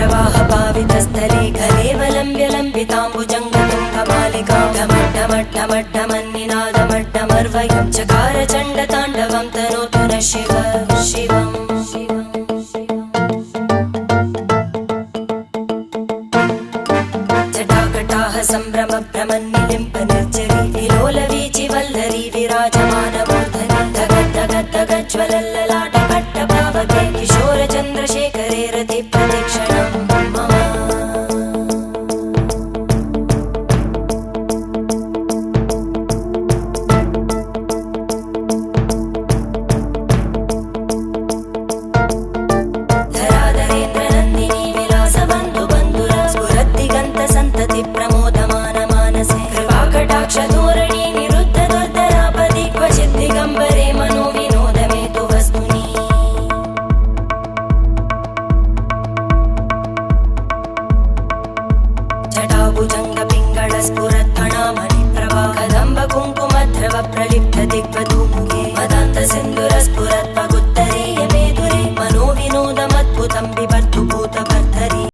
जटाटवीगलज्जलप्रवाहपावितस्थले खलेवलम्ब्य लम्बिताम्बुजङ्गतुङ्गमालिकां ढमड्ढमड्ढमड्ढमन्निनादमड्ढमर्वयं चकार चण्डताण्डवं तनोतु नः शिव शिवम् जटाकटाः सम्भ्रमभ्रमन्निलिम्प निर्जरी विलोलवीचि वल्लरी विराजमानमूर्धनि धगद्धगद्धगज्ज्वलल्ललाटकट्टपावके किशोरचन्द्रशेखरे रतिप्रतिक्षणं मम धराधरेन्द्रनन्दिनी विलासबन्धुबन्धुर स्फुरद्दिगन्तसन्तति प्रमोदमानमानसे कृपाकटाक्षधोरणी निरुद्धदुर्धरापदि क्वचिद्दिगम्बरे मनोविनोदमेतु वस्तुनि जटाभुजङ्गपिङ्गळस्फुरत्फणामणिप्रभा कदम्बकुङ्कुमद्रव प्रलिप्तदिग्वधूमुखे मदान्तसिन्धुरस्फुर